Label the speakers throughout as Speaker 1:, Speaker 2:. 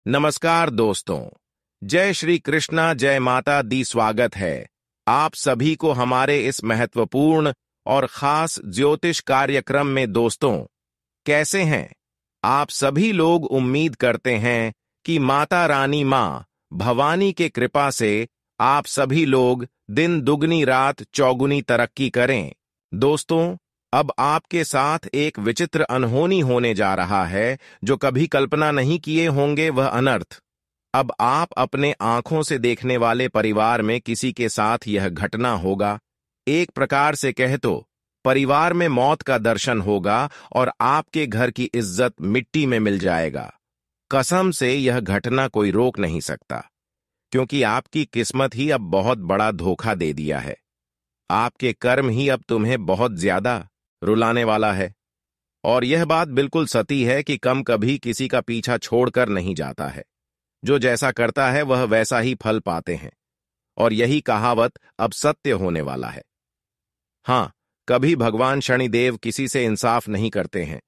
Speaker 1: नमस्कार दोस्तों। जय श्री कृष्णा, जय माता दी। स्वागत है आप सभी को हमारे इस महत्वपूर्ण और खास ज्योतिष कार्यक्रम में। दोस्तों, कैसे हैं आप सभी लोग? उम्मीद करते हैं कि माता रानी मां भवानी के कृपा से आप सभी लोग दिन दुगनी रात चौगुनी तरक्की करें। दोस्तों, अब आपके साथ एक विचित्र अनहोनी होने जा रहा है जो कभी कल्पना नहीं किए होंगे, वह अनर्थ। अब आप अपने आंखों से देखने वाले परिवार में किसी के साथ यह घटना होगा। एक प्रकार से कहे तो परिवार में मौत का दर्शन होगा और आपके घर की इज्जत मिट्टी में मिल जाएगा। कसम से यह घटना कोई रोक नहीं सकता, क्योंकि आपकी किस्मत ही अब बहुत बड़ा धोखा दे दिया है। आपके कर्म ही अब तुम्हें बहुत ज्यादा रुलाने वाला है। और यह बात बिल्कुल सती है कि कम कभी किसी का पीछा छोड़कर नहीं जाता है। जो जैसा करता है वह वैसा ही फल पाते हैं, और यही कहावत अब सत्य होने वाला है। हां, कभी भगवान शनिदेव किसी से इंसाफ नहीं करते हैं,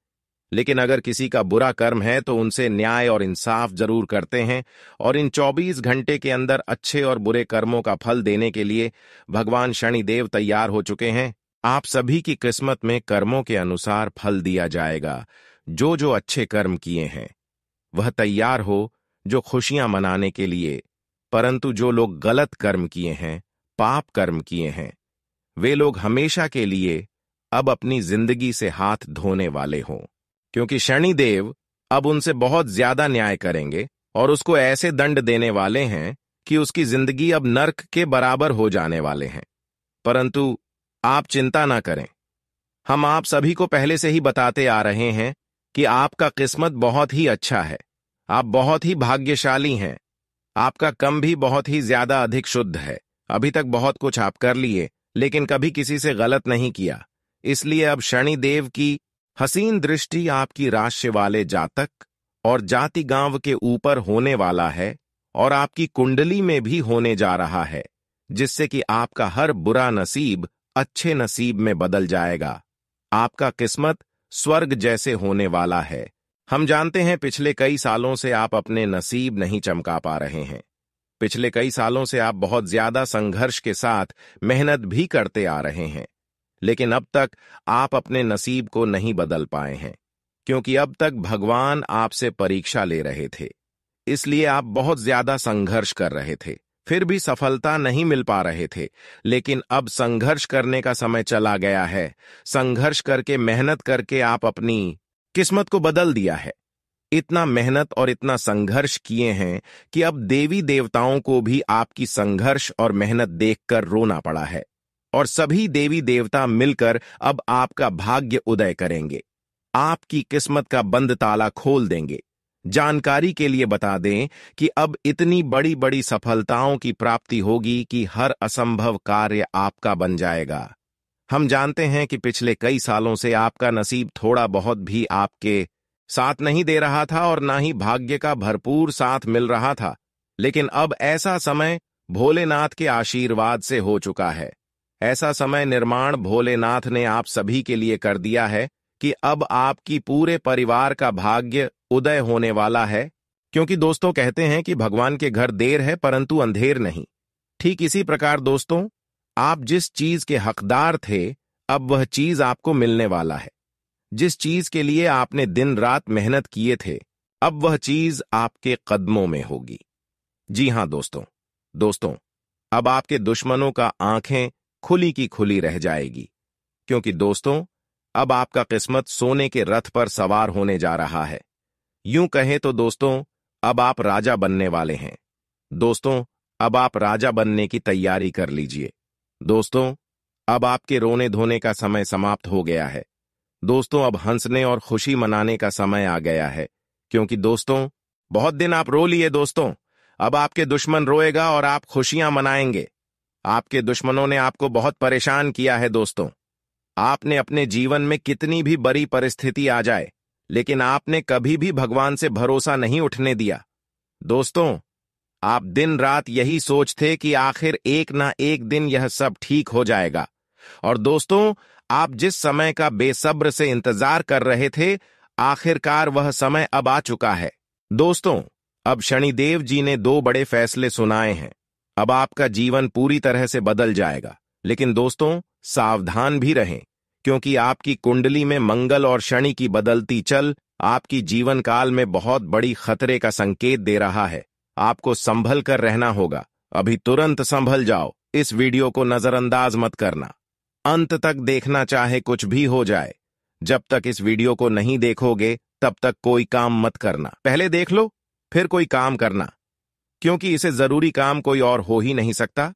Speaker 1: लेकिन अगर किसी का बुरा कर्म है तो उनसे न्याय और इंसाफ जरूर करते हैं। और इन 24 घंटे के अंदर अच्छे और बुरे कर्मों का फल देने के लिए भगवान शनिदेव तैयार हो चुके हैं। आप सभी की किस्मत में कर्मों के अनुसार फल दिया जाएगा। जो जो अच्छे कर्म किए हैं वह तैयार हो जो खुशियां मनाने के लिए, परंतु जो लोग गलत कर्म किए हैं, पाप कर्म किए हैं, वे लोग हमेशा के लिए अब अपनी जिंदगी से हाथ धोने वाले हों, क्योंकि शनिदेव अब उनसे बहुत ज्यादा न्याय करेंगे और उसको ऐसे दंड देने वाले हैं कि उसकी जिंदगी अब नर्क के बराबर हो जाने वाले हैं। परंतु आप चिंता ना करें, हम आप सभी को पहले से ही बताते आ रहे हैं कि आपका किस्मत बहुत ही अच्छा है। आप बहुत ही भाग्यशाली हैं। आपका कम भी बहुत ही ज्यादा अधिक शुद्ध है। अभी तक बहुत कुछ आप कर लिए, लेकिन कभी किसी से गलत नहीं किया। इसलिए अब शनिदेव की हसीन दृष्टि आपकी राशि वाले जातक और जाति गांव के ऊपर होने वाला है, और आपकी कुंडली में भी होने जा रहा है, जिससे कि आपका हर बुरा नसीब अच्छे नसीब में बदल जाएगा। आपका किस्मत स्वर्ग जैसे होने वाला है। हम जानते हैं पिछले कई सालों से आप अपने नसीब नहीं चमका पा रहे हैं। पिछले कई सालों से आप बहुत ज्यादा संघर्ष के साथ मेहनत भी करते आ रहे हैं, लेकिन अब तक आप अपने नसीब को नहीं बदल पाए हैं, क्योंकि अब तक भगवान आपसे परीक्षा ले रहे थे। इसलिए आप बहुत ज्यादा संघर्ष कर रहे थे, फिर भी सफलता नहीं मिल पा रहे थे। लेकिन अब संघर्ष करने का समय चला गया है। संघर्ष करके, मेहनत करके आप अपनी किस्मत को बदल दिया है। इतना मेहनत और इतना संघर्ष किए हैं कि अब देवी देवताओं को भी आपकी संघर्ष और मेहनत देखकर रोना पड़ा है, और सभी देवी देवता मिलकर अब आपका भाग्य उदय करेंगे, आपकी किस्मत का बंद ताला खोल देंगे। जानकारी के लिए बता दें कि अब इतनी बड़ी बड़ी सफलताओं की प्राप्ति होगी कि हर असंभव कार्य आपका बन जाएगा। हम जानते हैं कि पिछले कई सालों से आपका नसीब थोड़ा बहुत भी आपके साथ नहीं दे रहा था और ना ही भाग्य का भरपूर साथ मिल रहा था, लेकिन अब ऐसा समय भोलेनाथ के आशीर्वाद से हो चुका है। ऐसा समय निर्माण भोलेनाथ ने आप सभी के लिए कर दिया है कि अब आपकी पूरे परिवार का भाग्य उदय होने वाला है। क्योंकि दोस्तों, कहते हैं कि भगवान के घर देर है परंतु अंधेर नहीं। ठीक इसी प्रकार दोस्तों, आप जिस चीज के हकदार थे, अब वह चीज आपको मिलने वाला है। जिस चीज के लिए आपने दिन रात मेहनत किए थे, अब वह चीज आपके कदमों में होगी। जी हां दोस्तों, अब आपके दुश्मनों का आंखें खुली की खुली रह जाएगी, क्योंकि दोस्तों, अब आपका किस्मत सोने के रथ पर सवार होने जा रहा है। यूं कहें तो दोस्तों, अब आप राजा बनने वाले हैं। दोस्तों, अब आप राजा बनने की तैयारी कर लीजिए। दोस्तों, अब आपके रोने धोने का समय समाप्त हो गया है। दोस्तों, अब हंसने और खुशी मनाने का समय आ गया है, क्योंकि दोस्तों, बहुत दिन आप रो लिए। दोस्तों, अब आपके दुश्मन रोएगा और आप खुशियां मनाएंगे। आपके दुश्मनों ने आपको बहुत परेशान किया है। दोस्तों, आपने अपने जीवन में कितनी भी बड़ी परिस्थिति आ जाए, लेकिन आपने कभी भी भगवान से भरोसा नहीं उठने दिया। दोस्तों, आप दिन रात यही सोचते कि आखिर एक ना एक दिन यह सब ठीक हो जाएगा। और दोस्तों, आप जिस समय का बेसब्र से इंतजार कर रहे थे, आखिरकार वह समय अब आ चुका है। दोस्तों, अब शनिदेव जी ने 2 बड़े फैसले सुनाए हैं। अब आपका जीवन पूरी तरह से बदल जाएगा। लेकिन दोस्तों, सावधान भी रहें, क्योंकि आपकी कुंडली में मंगल और शनि की बदलती चल आपकी जीवन काल में बहुत बड़ी खतरे का संकेत दे रहा है। आपको संभल कर रहना होगा। अभी तुरंत संभल जाओ। इस वीडियो को नजरअंदाज मत करना। अंत तक देखना, चाहे कुछ भी हो जाए। जब तक इस वीडियो को नहीं देखोगे तब तक कोई काम मत करना। पहले देख लो, फिर कोई काम करना, क्योंकि इसे जरूरी काम कोई और हो ही नहीं सकता,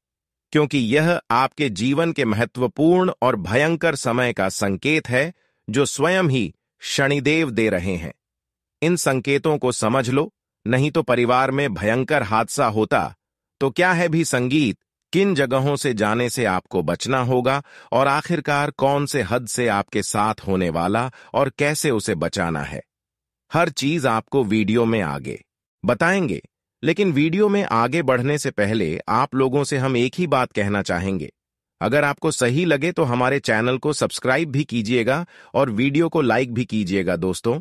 Speaker 1: क्योंकि यह आपके जीवन के महत्वपूर्ण और भयंकर समय का संकेत है जो स्वयं ही शनिदेव दे रहे हैं। इन संकेतों को समझ लो, नहीं तो परिवार में भयंकर हादसा होता। तो क्या है भी संगीत, किन जगहों से जाने से आपको बचना होगा और आखिरकार कौन से हद से आपके साथ होने वाला और कैसे उसे बचाना है, हर चीज आपको वीडियो में आगे बताएंगे। लेकिन वीडियो में आगे बढ़ने से पहले आप लोगों से हम एक ही बात कहना चाहेंगे। अगर आपको सही लगे तो हमारे चैनल को सब्सक्राइब भी कीजिएगा और वीडियो को लाइक भी कीजिएगा। दोस्तों,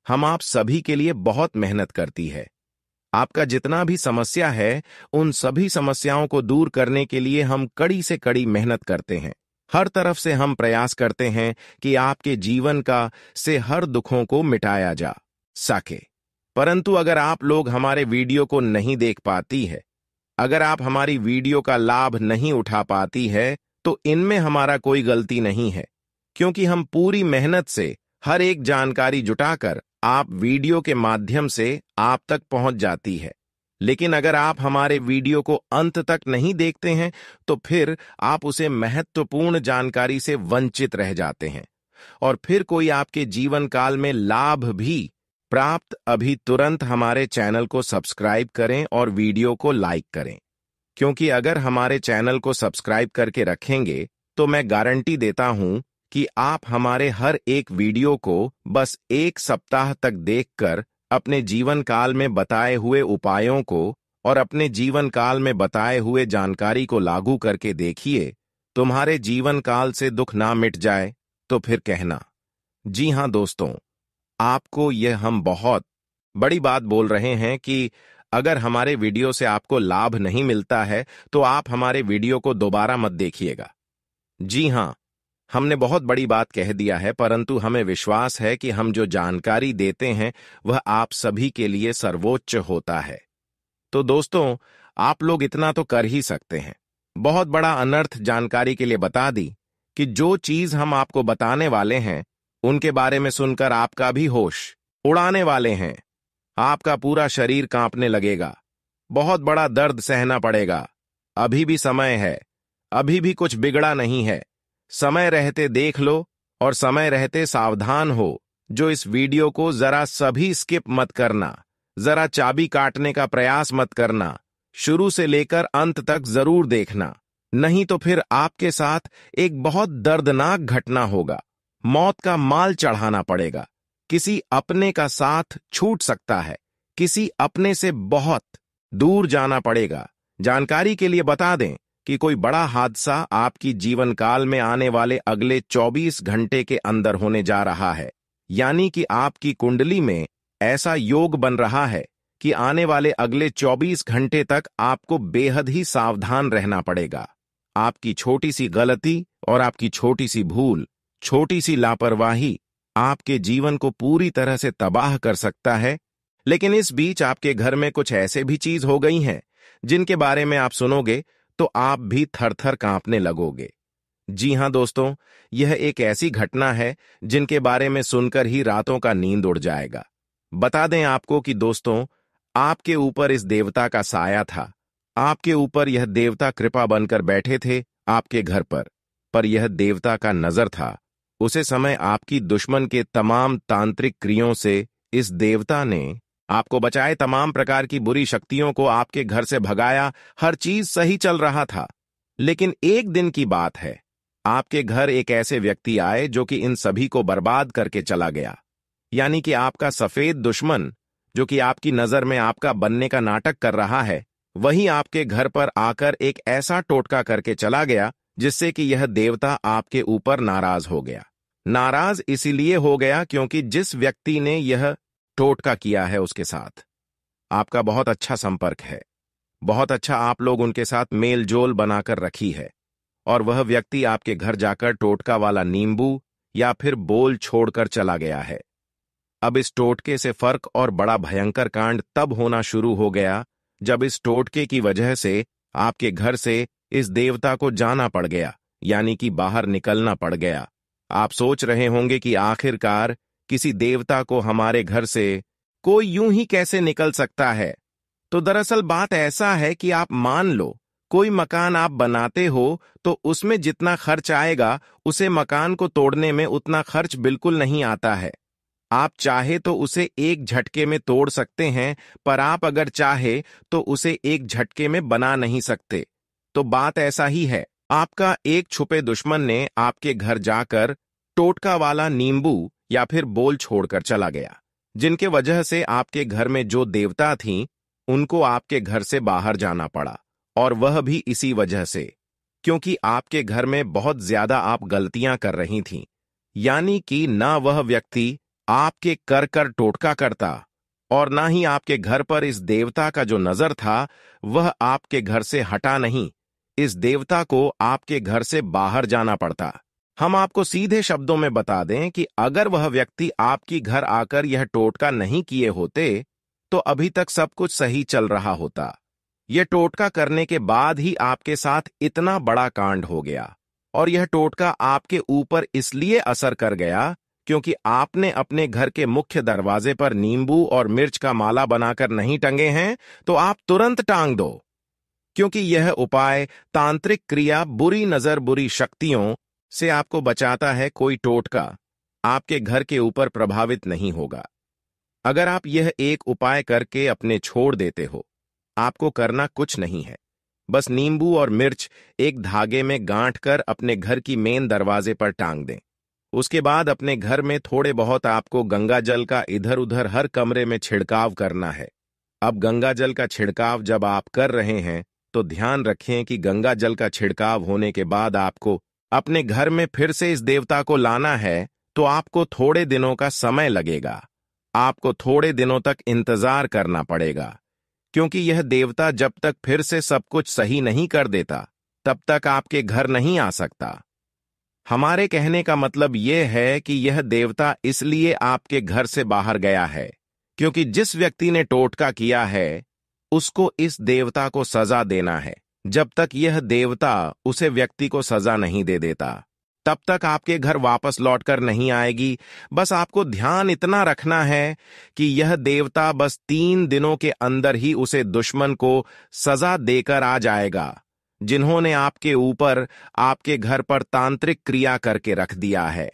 Speaker 1: हम आप सभी के लिए बहुत मेहनत करती है। आपका जितना भी समस्या है, उन सभी समस्याओं को दूर करने के लिए हम कड़ी से कड़ी मेहनत करते हैं। हर तरफ से हम प्रयास करते हैं कि आपके जीवन का से हर दुखों को मिटाया जा सके। परंतु अगर आप लोग हमारे वीडियो को नहीं देख पाती है, अगर आप हमारी वीडियो का लाभ नहीं उठा पाती है, तो इनमें हमारा कोई गलती नहीं है, क्योंकि हम पूरी मेहनत से हर एक जानकारी जुटाकर आप वीडियो के माध्यम से आप तक पहुंच जाती है। लेकिन अगर आप हमारे वीडियो को अंत तक नहीं देखते हैं, तो फिर आप उसे महत्वपूर्ण जानकारी से वंचित रह जाते हैं और फिर कोई आपके जीवन काल में लाभ भी प्राप्त। अभी तुरंत हमारे चैनल को सब्सक्राइब करें और वीडियो को लाइक करें, क्योंकि अगर हमारे चैनल को सब्सक्राइब करके रखेंगे तो मैं गारंटी देता हूं कि आप हमारे हर एक वीडियो को बस 1 सप्ताह तक देखकर अपने जीवन काल में बताए हुए उपायों को और अपने जीवन काल में बताए हुए जानकारी को लागू करके देखिए। तुम्हारे जीवन काल से दुख ना मिट जाए तो फिर कहना। जी हां दोस्तों, आपको यह हम बहुत बड़ी बात बोल रहे हैं कि अगर हमारे वीडियो से आपको लाभ नहीं मिलता है तो आप हमारे वीडियो को दोबारा मत देखिएगा। जी हां, हमने बहुत बड़ी बात कह दिया है, परंतु हमें विश्वास है कि हम जो जानकारी देते हैं वह आप सभी के लिए सर्वोच्च होता है। तो दोस्तों, आप लोग इतना तो कर ही सकते हैं। बहुत बड़ा अनर्थ जानकारी के लिए बता दी कि जो चीज हम आपको बताने वाले हैं उनके बारे में सुनकर आपका भी होश उड़ाने वाले हैं। आपका पूरा शरीर कांपने लगेगा, बहुत बड़ा दर्द सहना पड़ेगा। अभी भी समय है, अभी भी कुछ बिगड़ा नहीं है। समय रहते देख लो और समय रहते सावधान हो। जो इस वीडियो को जरा सभी स्किप मत करना, जरा चाबी काटने का प्रयास मत करना। शुरू से लेकर अंत तक जरूर देखना, नहीं तो फिर आपके साथ एक बहुत दर्दनाक घटना होगा। मौत का माल चढ़ाना पड़ेगा। किसी अपने का साथ छूट सकता है, किसी अपने से बहुत दूर जाना पड़ेगा। जानकारी के लिए बता दें कि कोई बड़ा हादसा आपकी जीवन काल में आने वाले अगले 24 घंटे के अंदर होने जा रहा है। यानी कि आपकी कुंडली में ऐसा योग बन रहा है कि आने वाले अगले 24 घंटे तक आपको बेहद ही सावधान रहना पड़ेगा। आपकी छोटी सी गलती और आपकी छोटी सी भूल, छोटी सी लापरवाही आपके जीवन को पूरी तरह से तबाह कर सकता है। लेकिन इस बीच आपके घर में कुछ ऐसे भी चीज हो गई हैं जिनके बारे में आप सुनोगे तो आप भी थर-थर कांपने लगोगे। जी हां दोस्तों, यह एक ऐसी घटना है जिनके बारे में सुनकर ही रातों का नींद उड़ जाएगा। बता दें आपको कि दोस्तों, आपके ऊपर इस देवता का साया था। आपके ऊपर यह देवता कृपा बनकर बैठे थे आपके घर पर यह देवता का नजर था। उसे समय आपकी दुश्मन के तमाम तांत्रिक क्रियों से इस देवता ने आपको बचाए, तमाम प्रकार की बुरी शक्तियों को आपके घर से भगाया। हर चीज सही चल रहा था। लेकिन एक दिन की बात है, आपके घर एक ऐसे व्यक्ति आए जो कि इन सभी को बर्बाद करके चला गया। यानी कि आपका सफेद दुश्मन, जो कि आपकी नजर में आपका बनने का नाटक कर रहा है, वही आपके घर पर आकर एक ऐसा टोटका करके चला गया जिससे कि यह देवता आपके ऊपर नाराज हो गया। नाराज इसीलिए हो गया क्योंकि जिस व्यक्ति ने यह टोटका किया है उसके साथ आपका बहुत अच्छा संपर्क है। बहुत अच्छा आप लोग उनके साथ मेल जोल बनाकर रखी है, और वह व्यक्ति आपके घर जाकर टोटका वाला नींबू या फिर बोल छोड़कर चला गया है। अब इस टोटके से फर्क और बड़ा भयंकर कांड तब होना शुरू हो गया जब इस टोटके की वजह से आपके घर से इस देवता को जाना पड़ गया, यानी कि बाहर निकलना पड़ गया। आप सोच रहे होंगे कि आखिरकार किसी देवता को हमारे घर से कोई यूं ही कैसे निकल सकता है। तो दरअसल बात ऐसा है कि आप मान लो कोई मकान आप बनाते हो तो उसमें जितना खर्च आएगा उसे मकान को तोड़ने में उतना खर्च बिल्कुल नहीं आता है। आप चाहे तो उसे एक झटके में तोड़ सकते हैं, पर आप अगर चाहे तो उसे एक झटके में बना नहीं सकते। तो बात ऐसा ही है, आपका एक छुपे दुश्मन ने आपके घर जाकर टोटका वाला नींबू या फिर बोल छोड़कर चला गया, जिनके वजह से आपके घर में जो देवता थीं उनको आपके घर से बाहर जाना पड़ा, और वह भी इसी वजह से, क्योंकि आपके घर में बहुत ज्यादा आप गलतियां कर रही थीं। यानी कि ना वह व्यक्ति आपके कर कर टोटका करता, और ना ही आपके घर पर इस देवता का जो नजर था वह आपके घर से हटा नहीं, इस देवता को आपके घर से बाहर जाना पड़ता। हम आपको सीधे शब्दों में बता दें कि अगर वह व्यक्ति आपकी घर आकर यह टोटका नहीं किए होते तो अभी तक सब कुछ सही चल रहा होता। यह टोटका करने के बाद ही आपके साथ इतना बड़ा कांड हो गया, और यह टोटका आपके ऊपर इसलिए असर कर गया क्योंकि आपने अपने घर के मुख्य दरवाजे पर नींबू और मिर्च का माला बनाकर नहीं टंगे हैं, तो आप तुरंत टांग दो, क्योंकि यह उपाय तांत्रिक क्रिया बुरी नजर बुरी शक्तियों से आपको बचाता है। कोई टोटका आपके घर के ऊपर प्रभावित नहीं होगा। अगर आप यह एक उपाय करके अपने छोड़ देते हो, आपको करना कुछ नहीं है, बस नींबू और मिर्च एक धागे में गांठ कर अपने घर की मेन दरवाजे पर टांग दें। उसके बाद अपने घर में थोड़े बहुत आपको गंगा जल का इधर उधर हर कमरे में छिड़काव करना है। अब गंगा जल का छिड़काव जब आप कर रहे हैं तो ध्यान रखें कि गंगा जल का छिड़काव होने के बाद आपको अपने घर में फिर से इस देवता को लाना है, तो आपको थोड़े दिनों का समय लगेगा। आपको थोड़े दिनों तक इंतजार करना पड़ेगा, क्योंकि यह देवता जब तक फिर से सब कुछ सही नहीं कर देता तब तक आपके घर नहीं आ सकता। हमारे कहने का मतलब यह है कि यह देवता इसलिए आपके घर से बाहर गया है क्योंकि जिस व्यक्ति ने टोटका किया है उसको इस देवता को सजा देना है। जब तक यह देवता उसे व्यक्ति को सजा नहीं दे देता तब तक आपके घर वापस लौटकर नहीं आएगी। बस आपको ध्यान इतना रखना है कि यह देवता बस 3 दिनों के अंदर ही उसे दुश्मन को सजा देकर आ जाएगा, जिन्होंने आपके ऊपर आपके घर पर तांत्रिक क्रिया करके रख दिया है।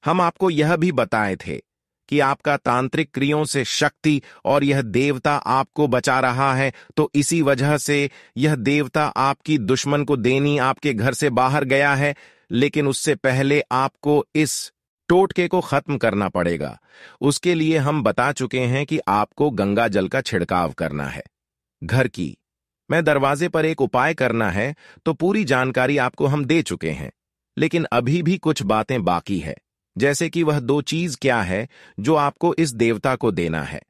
Speaker 1: हम आपको यह भी बताए थे कि आपका तांत्रिक क्रियों से शक्ति और यह देवता आपको बचा रहा है, तो इसी वजह से यह देवता आपकी दुश्मन को देनी आपके घर से बाहर गया है। लेकिन उससे पहले आपको इस टोटके को खत्म करना पड़ेगा। उसके लिए हम बता चुके हैं कि आपको गंगा जल का छिड़काव करना है, घर की मैं दरवाजे पर एक उपाय करना है, तो पूरी जानकारी आपको हम दे चुके हैं। लेकिन अभी भी कुछ बातें बाकी है, जैसे कि वह 2 चीज क्या है जो आपको इस देवता को देना है।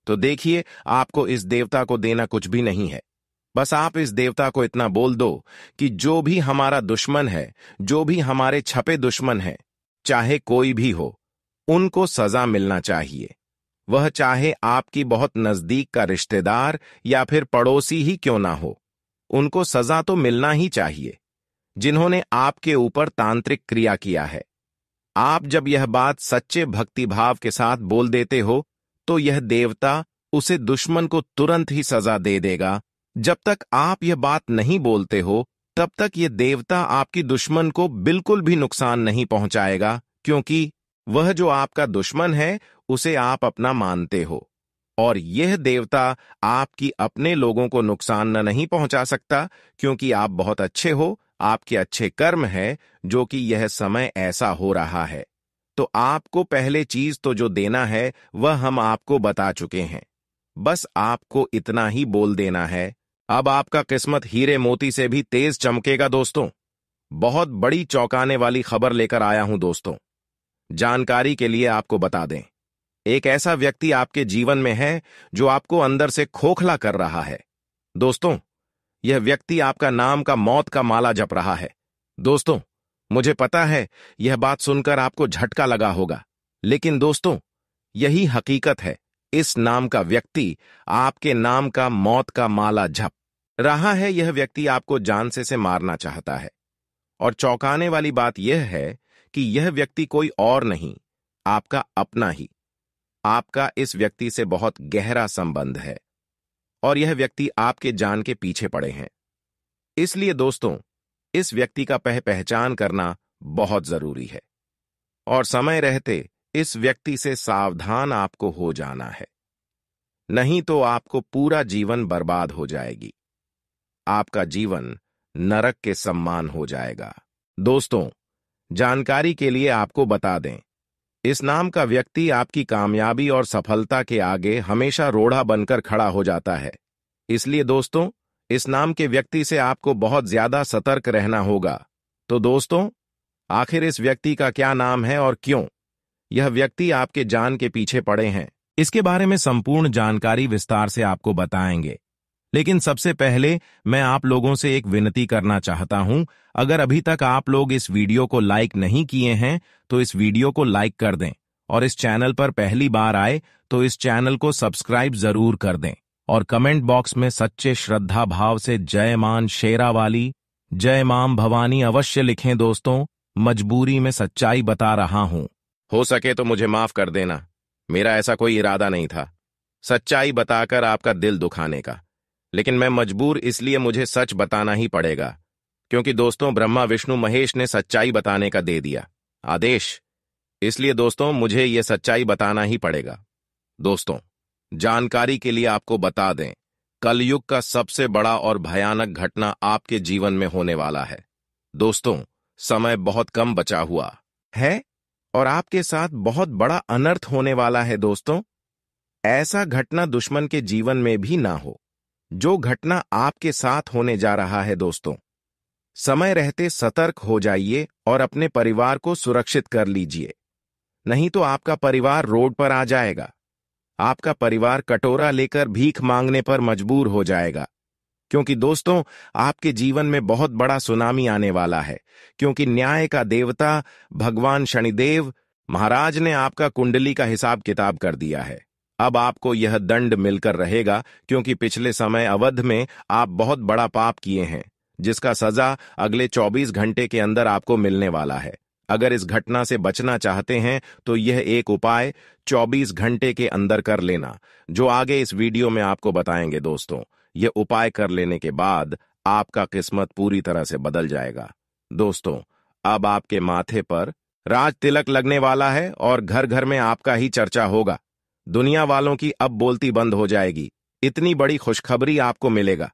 Speaker 1: तो देखिए, आपको इस देवता को देना कुछ भी नहीं है। बस आप इस देवता को इतना बोल दो कि जो भी हमारा दुश्मन है, जो भी हमारे छपे दुश्मन है, चाहे कोई भी हो, उनको सजा मिलना चाहिए। वह चाहे आपकी बहुत नजदीक का रिश्तेदार या फिर पड़ोसी ही क्यों ना हो, उनको सजा तो मिलना ही चाहिए, जिन्होंने आपके ऊपर तांत्रिक क्रिया किया है। आप जब यह बात सच्चे भक्तिभाव के साथ बोल देते हो तो यह देवता उसे दुश्मन को तुरंत ही सजा दे देगा। जब तक आप यह बात नहीं बोलते हो तब तक यह देवता आपकी दुश्मन को बिल्कुल भी नुकसान नहीं पहुंचाएगा, क्योंकि वह जो आपका दुश्मन है उसे आप अपना मानते हो, और यह देवता आपकी अपने लोगों को नुकसान न नहीं पहुंचा सकता, क्योंकि आप बहुत अच्छे हो, आपके अच्छे कर्म है, जो कि यह समय ऐसा हो रहा है। तो आपको पहले चीज तो जो देना है वह हम आपको बता चुके हैं, बस आपको इतना ही बोल देना है। अब आपका किस्मत हीरे मोती से भी तेज चमकेगा दोस्तों। बहुत बड़ी चौंकाने वाली खबर लेकर आया हूं दोस्तों। जानकारी के लिए आपको बता दें, एक ऐसा व्यक्ति आपके जीवन में है जो आपको अंदर से खोखला कर रहा है। दोस्तों, यह व्यक्ति आपका नाम का मौत का माला जप रहा है। दोस्तों, मुझे पता है यह बात सुनकर आपको झटका लगा होगा, लेकिन दोस्तों, यही हकीकत है। इस नाम का व्यक्ति आपके नाम का मौत का माला जप रहा है। यह व्यक्ति आपको जान से मारना चाहता है। और चौंकाने वाली बात यह है कि यह व्यक्ति कोई और नहीं, आपका अपना ही। आपका इस व्यक्ति से बहुत गहरा संबंध है और यह व्यक्ति आपके जान के पीछे पड़े हैं। इसलिए दोस्तों, इस व्यक्ति का पहचान करना बहुत जरूरी है और समय रहते इस व्यक्ति से सावधान आपको हो जाना है, नहीं तो आपको पूरा जीवन बर्बाद हो जाएगी। आपका जीवन नरक के समान हो जाएगा। दोस्तों, जानकारी के लिए आपको बता दें, इस नाम का व्यक्ति आपकी कामयाबी और सफलता के आगे हमेशा रोड़ा बनकर खड़ा हो जाता है। इसलिए दोस्तों, इस नाम के व्यक्ति से आपको बहुत ज्यादा सतर्क रहना होगा। तो दोस्तों, आखिर इस व्यक्ति का क्या नाम है और क्यों यह व्यक्ति आपके जान के पीछे पड़े हैं, इसके बारे में संपूर्ण जानकारी विस्तार से आपको बताएंगे। लेकिन सबसे पहले मैं आप लोगों से एक विनती करना चाहता हूं। अगर अभी तक आप लोग इस वीडियो को लाइक नहीं किए हैं तो इस वीडियो को लाइक कर दें और इस चैनल पर पहली बार आए तो इस चैनल को सब्सक्राइब जरूर कर दें और कमेंट बॉक्स में सच्चे श्रद्धा भाव से जय मान शेरावाली, जय मां भवानी अवश्य लिखें। दोस्तों, मजबूरी में सच्चाई बता रहा हूं। हो सके तो मुझे माफ कर देना, मेरा ऐसा कोई इरादा नहीं था सच्चाई बताकर आपका दिल दुखाने का, लेकिन मैं मजबूर इसलिए मुझे सच बताना ही पड़ेगा, क्योंकि दोस्तों, ब्रह्मा विष्णु महेश ने सच्चाई बताने का दे दिया आदेश। इसलिए दोस्तों, मुझे यह सच्चाई बताना ही पड़ेगा। दोस्तों, जानकारी के लिए आपको बता दें, कलयुग का सबसे बड़ा और भयानक घटना आपके जीवन में होने वाला है। दोस्तों, समय बहुत कम बचा हुआ है और आपके साथ बहुत बड़ा अनर्थ होने वाला है। दोस्तों, ऐसा घटना दुश्मन के जीवन में भी ना हो जो घटना आपके साथ होने जा रहा है। दोस्तों, समय रहते सतर्क हो जाइए और अपने परिवार को सुरक्षित कर लीजिए, नहीं तो आपका परिवार रोड पर आ जाएगा। आपका परिवार कटोरा लेकर भीख मांगने पर मजबूर हो जाएगा, क्योंकि दोस्तों, आपके जीवन में बहुत बड़ा सुनामी आने वाला है, क्योंकि न्याय का देवता भगवान शनिदेव महाराज ने आपका कुंडली का हिसाब किताब कर दिया है। अब आपको यह दंड मिलकर रहेगा, क्योंकि पिछले समय अवध में आप बहुत बड़ा पाप किए हैं, जिसका सजा अगले 24 घंटे के अंदर आपको मिलने वाला है। अगर इस घटना से बचना चाहते हैं तो यह एक उपाय 24 घंटे के अंदर कर लेना, जो आगे इस वीडियो में आपको बताएंगे। दोस्तों, यह उपाय कर लेने के बाद आपका किस्मत पूरी तरह से बदल जाएगा। दोस्तों, अब आपके माथे पर राज तिलक लगने वाला है और घर घर में आपका ही चर्चा होगा। दुनिया वालों की अब बोलती बंद हो जाएगी। इतनी बड़ी खुशखबरी आपको मिलेगा।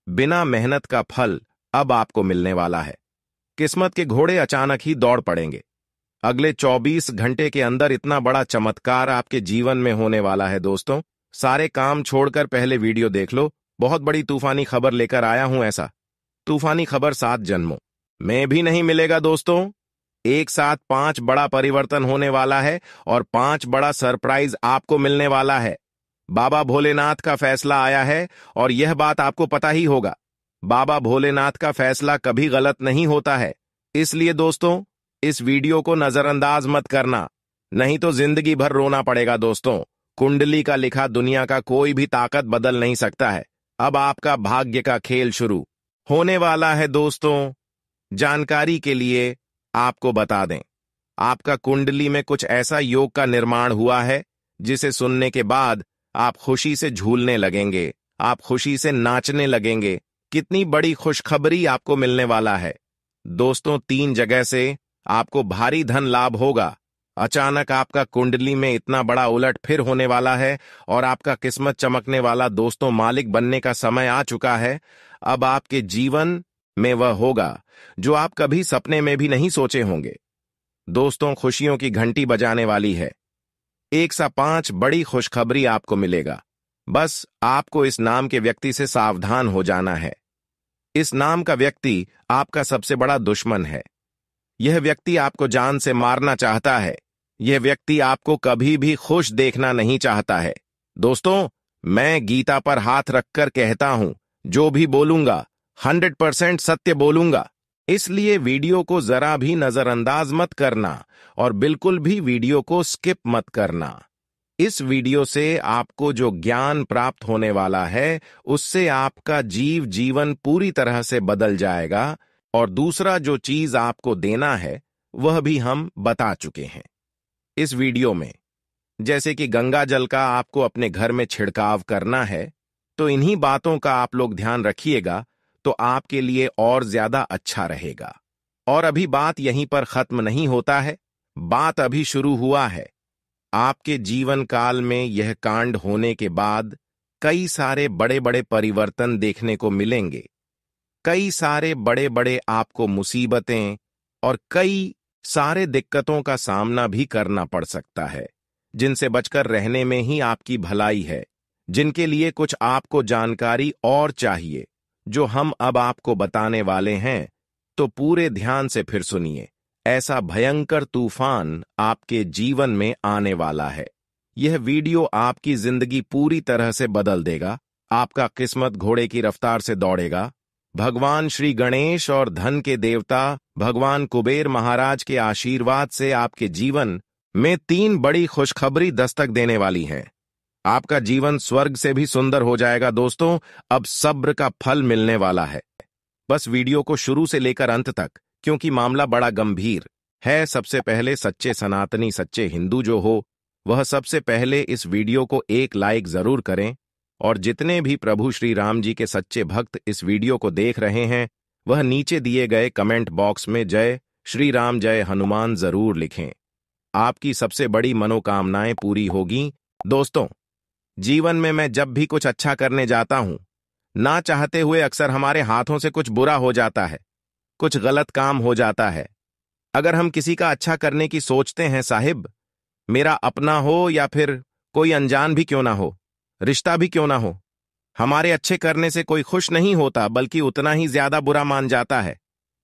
Speaker 1: बिना मेहनत का फल अब आपको मिलने वाला है। किस्मत के घोड़े अचानक ही दौड़ पड़ेंगे। अगले 24 घंटे के अंदर इतना बड़ा चमत्कार आपके जीवन में होने वाला है। दोस्तों, सारे काम छोड़कर पहले वीडियो देख लो। बहुत बड़ी तूफानी खबर लेकर आया हूं। ऐसा तूफानी खबर 7 जन्मों में भी नहीं मिलेगा। दोस्तों, एक साथ 5 बड़ा परिवर्तन होने वाला है और 5 बड़ा सरप्राइज आपको मिलने वाला है। बाबा भोलेनाथ का फैसला आया है और यह बात आपको पता ही होगा। बाबा भोलेनाथ का फैसला कभी गलत नहीं होता है। इसलिए दोस्तों, इस वीडियो को नजरअंदाज मत करना, नहीं तो जिंदगी भर रोना पड़ेगा। दोस्तों, कुंडली का लिखा दुनिया का कोई भी ताकत बदल नहीं सकता है। अब आपका भाग्य का खेल शुरू होने वाला है। दोस्तों, जानकारी के लिए आपको बता दें, आपका कुंडली में कुछ ऐसा योग का निर्माण हुआ है जिसे सुनने के बाद आप खुशी से झूलने लगेंगे, आप खुशी से नाचने लगेंगे। कितनी बड़ी खुशखबरी आपको मिलने वाला है। दोस्तों, 3 जगह से आपको भारी धन लाभ होगा। अचानक आपका कुंडली में इतना बड़ा उलट फिर होने वाला है और आपका किस्मत चमकने वाला। दोस्तों, मालिक बनने का समय आ चुका है। अब आपके जीवन में वह होगा जो आप कभी सपने में भी नहीं सोचे होंगे। दोस्तों, खुशियों की घंटी बजाने वाली है। एक सा 5 बड़ी खुशखबरी आपको मिलेगा। बस आपको इस नाम के व्यक्ति से सावधान हो जाना है। इस नाम का व्यक्ति आपका सबसे बड़ा दुश्मन है। यह व्यक्ति आपको जान से मारना चाहता है। यह व्यक्ति आपको कभी भी खुश देखना नहीं चाहता है। दोस्तों, मैं गीता पर हाथ रखकर कहता हूं, जो भी बोलूंगा 100% सत्य बोलूंगा। इसलिए वीडियो को जरा भी नजरअंदाज मत करना और बिल्कुल भी वीडियो को स्किप मत करना। इस वीडियो से आपको जो ज्ञान प्राप्त होने वाला है, उससे आपका जीवन पूरी तरह से बदल जाएगा। और दूसरा जो चीज आपको देना है, वह भी हम बता चुके हैं इस वीडियो में। जैसे कि गंगा जल का आपको अपने घर में छिड़काव करना है, तो इन्हीं बातों का आप लोग ध्यान रखिएगा, तो आपके लिए और ज्यादा अच्छा रहेगा। और अभी बात यहीं पर खत्म नहीं होता है, बात अभी शुरू हुआ है। आपके जीवन काल में यह कांड होने के बाद कई सारे बड़े बड़े परिवर्तन देखने को मिलेंगे। कई सारे बड़े बड़े आपको मुसीबतें और कई सारे दिक्कतों का सामना भी करना पड़ सकता है, जिनसे बचकर रहने में ही आपकी भलाई है। जिनके लिए कुछ आपको जानकारी और चाहिए, जो हम अब आपको बताने वाले हैं, तो पूरे ध्यान से फिर सुनिए। ऐसा भयंकर तूफान आपके जीवन में आने वाला है। यह वीडियो आपकी जिंदगी पूरी तरह से बदल देगा। आपका किस्मत घोड़े की रफ्तार से दौड़ेगा। भगवान श्री गणेश और धन के देवता भगवान कुबेर महाराज के आशीर्वाद से आपके जीवन में 3 बड़ी खुशखबरी दस्तक देने वाली हैं। आपका जीवन स्वर्ग से भी सुंदर हो जाएगा। दोस्तों, अब सब्र का फल मिलने वाला है। बस वीडियो को शुरू से लेकर अंत तक, क्योंकि मामला बड़ा गंभीर है। सबसे पहले सच्चे सनातनी, सच्चे हिंदू जो हो, वह सबसे पहले इस वीडियो को एक लाइक जरूर करें। और जितने भी प्रभु श्री राम जी के सच्चे भक्त इस वीडियो को देख रहे हैं, वह नीचे दिए गए कमेंट बॉक्स में जय श्री राम, जय हनुमान जरूर लिखें। आपकी सबसे बड़ी मनोकामनाएं पूरी होगी। दोस्तों, जीवन में मैं जब भी कुछ अच्छा करने जाता हूं, ना चाहते हुए अक्सर हमारे हाथों से कुछ बुरा हो जाता है, कुछ गलत काम हो जाता है। अगर हम किसी का अच्छा करने की सोचते हैं, साहिब, मेरा अपना हो या फिर कोई अनजान भी क्यों ना हो, रिश्ता भी क्यों ना हो, हमारे अच्छे करने से कोई खुश नहीं होता, बल्कि उतना ही ज्यादा बुरा मान जाता है।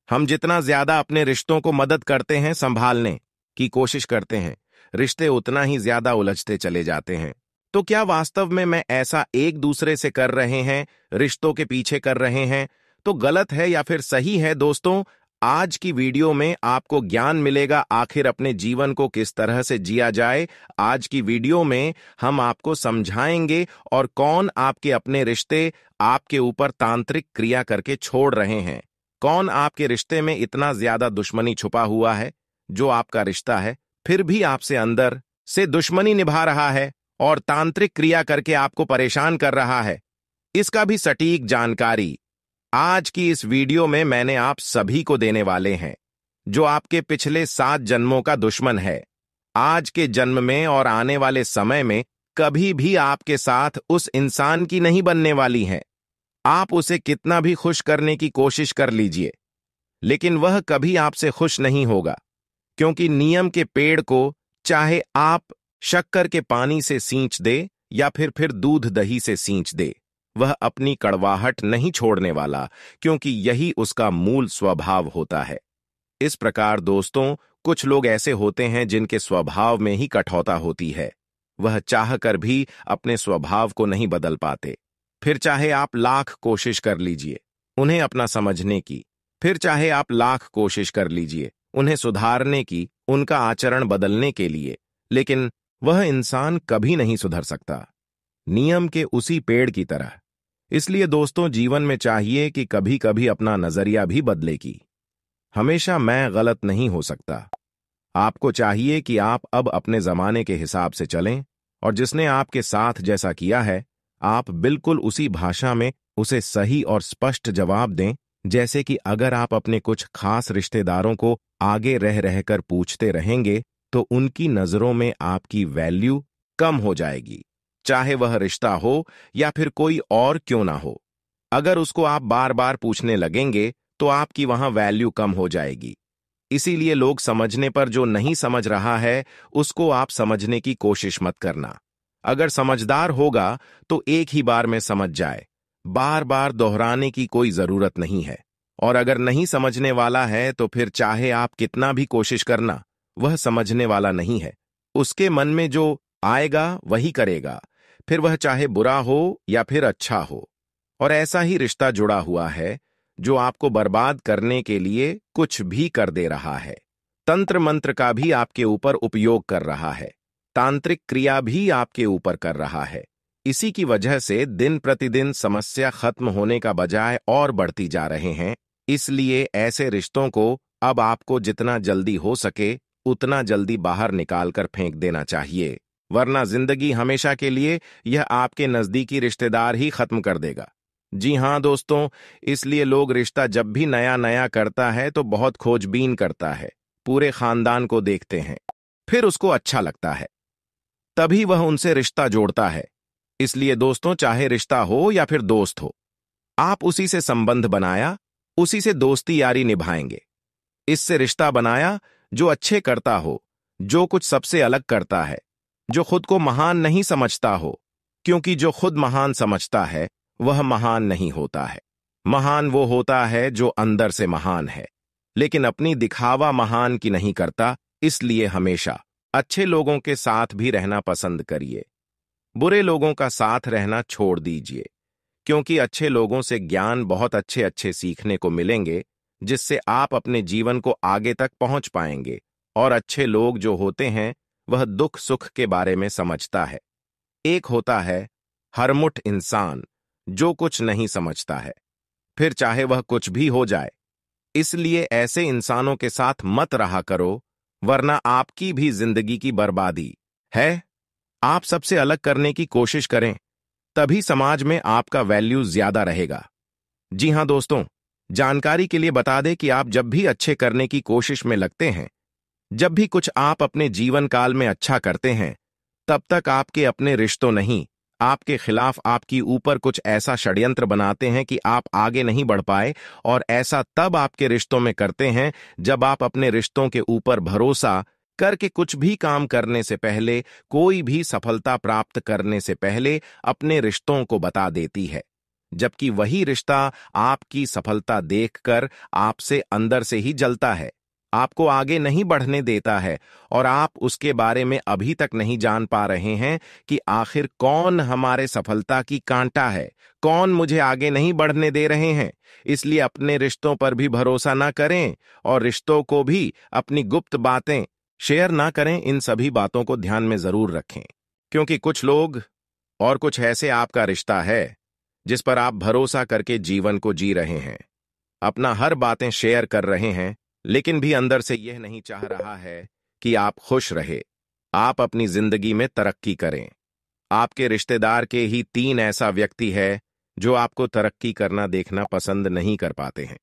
Speaker 1: हम जितना ज्यादा अपने रिश्तों को मदद करते हैं, संभालने की कोशिश करते हैं, रिश्ते उतना ही ज्यादा उलझते चले जाते हैं। तो क्या वास्तव में मैं ऐसा एक दूसरे से कर रहे हैं, रिश्तों के पीछे कर रहे हैं, तो गलत है या फिर सही है? दोस्तों, आज की वीडियो में आपको ज्ञान मिलेगा, आखिर अपने जीवन को किस तरह से जिया जाए। आज की वीडियो में हम आपको समझाएंगे और कौन आपके अपने रिश्ते आपके ऊपर तांत्रिक क्रिया करके छोड़ रहे हैं। कौन आपके रिश्ते में इतना ज्यादा दुश्मनी छुपा हुआ है, जो आपका रिश्ता है फिर भी आपसे अंदर से दुश्मनी निभा रहा है और तांत्रिक क्रिया करके आपको परेशान कर रहा है। इसका भी सटीक जानकारी आज की इस वीडियो में मैंने आप सभी को देने वाले हैं, जो आपके पिछले 7 जन्मों का दुश्मन है। आज के जन्म में और आने वाले समय में कभी भी आपके साथ उस इंसान की नहीं बनने वाली है। आप उसे कितना भी खुश करने की कोशिश कर लीजिए, लेकिन वह कभी आपसे खुश नहीं होगा, क्योंकि नियम के पेड़ को चाहे आप शक्कर के पानी से सींच दे या फिर दूध दही से सींच दे, वह अपनी कड़वाहट नहीं छोड़ने वाला, क्योंकि यही उसका मूल स्वभाव होता है। इस प्रकार दोस्तों, कुछ लोग ऐसे होते हैं जिनके स्वभाव में ही कठोरता होती है। वह चाहकर भी अपने स्वभाव को नहीं बदल पाते। फिर चाहे आप लाख कोशिश कर लीजिए उन्हें अपना समझने की, फिर चाहे आप लाख कोशिश कर लीजिए उन्हें सुधारने की, उनका आचरण बदलने के लिए, लेकिन वह इंसान कभी नहीं सुधर सकता, नियम के उसी पेड़ की तरह। इसलिए दोस्तों, जीवन में चाहिए कि कभी कभी अपना नजरिया भी बदलेगी। हमेशा मैं गलत नहीं हो सकता। आपको चाहिए कि आप अब अपने जमाने के हिसाब से चलें, और जिसने आपके साथ जैसा किया है, आप बिल्कुल उसी भाषा में उसे सही और स्पष्ट जवाब दें। जैसे कि अगर आप अपने कुछ खास रिश्तेदारों को आगे रह रहकर पूछते रहेंगे, तो उनकी नजरों में आपकी वैल्यू कम हो जाएगी, चाहे वह रिश्ता हो या फिर कोई और क्यों ना हो। अगर उसको आप बार बार पूछने लगेंगे, तो आपकी वहां वैल्यू कम हो जाएगी। इसीलिए लोग समझने पर जो नहीं समझ रहा है, उसको आप समझने की कोशिश मत करना। अगर समझदार होगा तो एक ही बार में समझ जाए, बार बार दोहराने की कोई जरूरत नहीं है। और अगर नहीं समझने वाला है, तो फिर चाहे आप कितना भी कोशिश करना, वह समझने वाला नहीं है, उसके मन में जो आएगा वही करेगा, फिर वह चाहे बुरा हो या फिर अच्छा हो। और ऐसा ही रिश्ता जुड़ा हुआ है जो आपको बर्बाद करने के लिए कुछ भी कर दे रहा है। तंत्र मंत्र का भी आपके ऊपर उपयोग कर रहा है, तांत्रिक क्रिया भी आपके ऊपर कर रहा है। इसी की वजह से दिन प्रतिदिन समस्या खत्म होने का बजाय और बढ़ती जा रहे हैं। इसलिए ऐसे रिश्तों को अब आपको जितना जल्दी हो सके उतना जल्दी बाहर निकालकर फेंक देना चाहिए, वरना जिंदगी हमेशा के लिए यह आपके नजदीकी रिश्तेदार ही खत्म कर देगा। जी हां दोस्तों, इसलिए लोग रिश्ता जब भी नया नया करता है तो बहुत खोजबीन करता है, पूरे खानदान को देखते हैं, फिर उसको अच्छा लगता है, तभी वह उनसे रिश्ता जोड़ता है। इसलिए दोस्तों, चाहे रिश्ता हो या फिर दोस्त हो, आप उसी से संबंध बनाया, उसी से दोस्ती यारी निभाएंगे। इससे रिश्ता बनाया जो अच्छे करता हो, जो कुछ सबसे अलग करता है, जो खुद को महान नहीं समझता हो, क्योंकि जो खुद महान समझता है वह महान नहीं होता है। महान वो होता है जो अंदर से महान है, लेकिन अपनी दिखावा महान की नहीं करता। इसलिए हमेशा अच्छे लोगों के साथ भी रहना पसंद करिए, बुरे लोगों का साथ रहना छोड़ दीजिए, क्योंकि अच्छे लोगों से ज्ञान बहुत अच्छे अच्छे सीखने को मिलेंगे, जिससे आप अपने जीवन को आगे तक पहुंच पाएंगे। और अच्छे लोग जो होते हैं वह दुख सुख के बारे में समझता है। एक होता है हरमुठ इंसान जो कुछ नहीं समझता है, फिर चाहे वह कुछ भी हो जाए। इसलिए ऐसे इंसानों के साथ मत रहा करो, वरना आपकी भी जिंदगी की बर्बादी है। आप सबसे अलग करने की कोशिश करें, तभी समाज में आपका वैल्यू ज्यादा रहेगा। जी हां दोस्तों, जानकारी के लिए बता दें कि आप जब भी अच्छे करने की कोशिश में लगते हैं, जब भी कुछ आप अपने जीवन काल में अच्छा करते हैं, तब तक आपके अपने रिश्तों नहीं, आपके खिलाफ आपकी ऊपर कुछ ऐसा षड्यंत्र बनाते हैं कि आप आगे नहीं बढ़ पाए। और ऐसा तब आपके रिश्तों में करते हैं जब आप अपने रिश्तों के ऊपर भरोसा करके कुछ भी काम करने से पहले, कोई भी सफलता प्राप्त करने से पहले अपने रिश्तों को बता देती है, जबकि वही रिश्ता आपकी सफलता देखकर आपसे अंदर से ही जलता है, आपको आगे नहीं बढ़ने देता है। और आप उसके बारे में अभी तक नहीं जान पा रहे हैं कि आखिर कौन हमारे सफलता की कांटा है, कौन मुझे आगे नहीं बढ़ने दे रहे हैं। इसलिए अपने रिश्तों पर भी भरोसा ना करें और रिश्तों को भी अपनी गुप्त बातें शेयर ना करें। इन सभी बातों को ध्यान में जरूर रखें, क्योंकि कुछ लोग और कुछ ऐसे आपका रिश्ता है जिस पर आप भरोसा करके जीवन को जी रहे हैं, अपना हर बातें शेयर कर रहे हैं, लेकिन भी अंदर से यह नहीं चाह रहा है कि आप खुश रहे, आप अपनी जिंदगी में तरक्की करें। आपके रिश्तेदार के ही 3 ऐसा व्यक्ति है जो आपको तरक्की करना देखना पसंद नहीं कर पाते हैं।